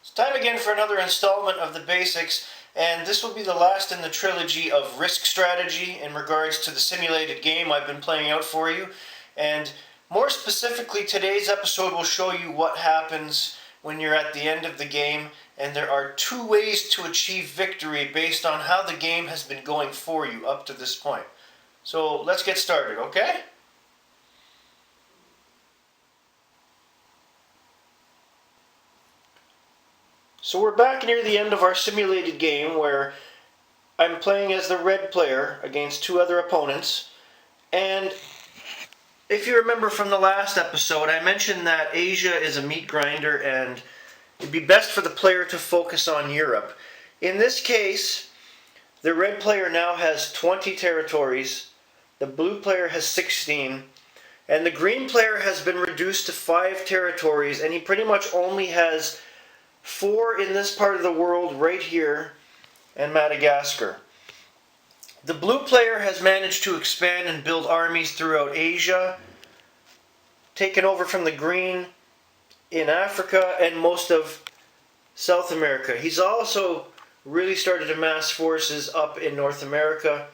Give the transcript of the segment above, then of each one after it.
It's time again for another installment of the basics, and this will be the last in the trilogy of risk strategy in regards to the simulated game I've been playing out for you. And more specifically, today's episode will show you what happens when you're at the end of the game, and there are two ways to achieve victory based on how the game has been going for you up to this point. So let's get started, okay? So we're back near the end of our simulated game where I'm playing as the red player against two other opponents. And if you remember from the last episode, I mentioned that Asia is a meat grinder and it'd be best for the player to focus on Europe. In this case, the red player now has 20 territories, the blue player has 16, and the green player has been reduced to 5 territories, and he pretty much only has 4 in this part of the world right here and Madagascar. The blue player has managed to expand and build armies throughout Asia, taken over from the green in Africa and most of South America. He's also really started to mass forces up in North America,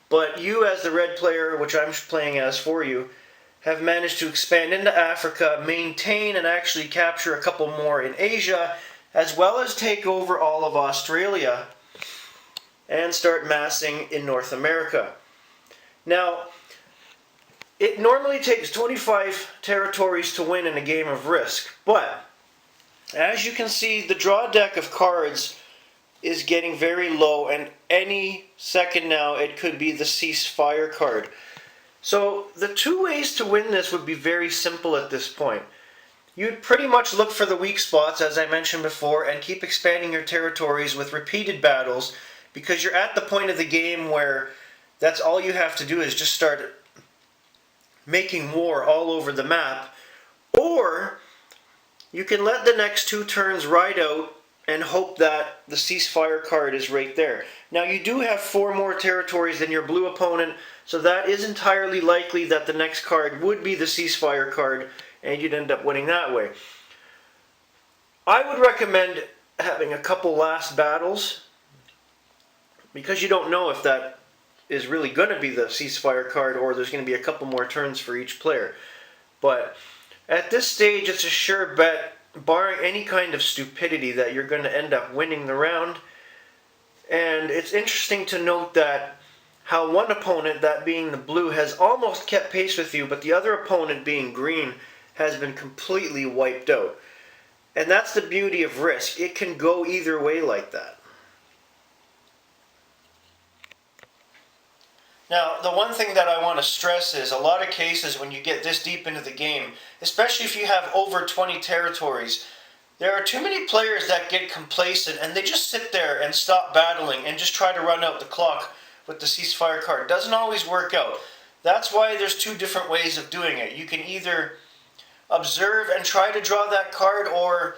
but you as the red player, which I'm playing as for you, have managed to expand into Africa, maintain and actually capture a couple more in Asia, as well as take over all of Australia and start massing in North America. Now, it normally takes 25 territories to win in a game of Risk, but as you can see, the draw deck of cards is getting very low, and any second now it could be the ceasefire card. So the two ways to win this would be very simple at this point. You'd pretty much look for the weak spots, as I mentioned before, and keep expanding your territories with repeated battles, because you're at the point of the game where that's all you have to do is just start making war all over the map. Or you can let the next 2 turns ride out and hope that the ceasefire card is right there. Now you do have 4 more territories than your blue opponent, so that is entirely likely that the next card would be the ceasefire card, and you'd end up winning that way. I would recommend having a couple last battles, because you don't know if that is really going to be the ceasefire card or there's going to be a couple more turns for each player. But at this stage, it's a sure bet, barring any kind of stupidity, that you're going to end up winning the round. And it's interesting to note that how one opponent, that being the blue, has almost kept pace with you, but the other opponent, being green, has been completely wiped out. And that's the beauty of Risk. It can go either way like that. Now, the one thing that I want to stress is a lot of cases when you get this deep into the game, especially if you have over 20 territories, there are too many players that get complacent and they just sit there and stop battling and just try to run out the clock with the ceasefire card. It doesn't always work out. That's why there's 2 different ways of doing it. You can either observe and try to draw that card, or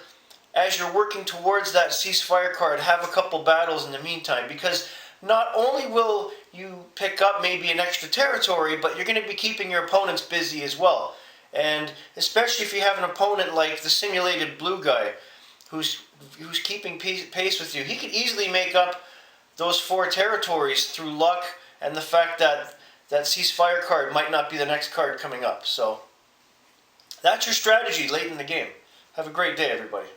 as you're working towards that ceasefire card, have a couple battles in the meantime, because not only will you pick up maybe an extra territory, but you're going to be keeping your opponents busy as well. And especially if you have an opponent like the simulated blue guy who's keeping pace with you, he could easily make up those 4 territories through luck and the fact that that ceasefire card might not be the next card coming up. So that's your strategy late in the game. Have a great day, everybody.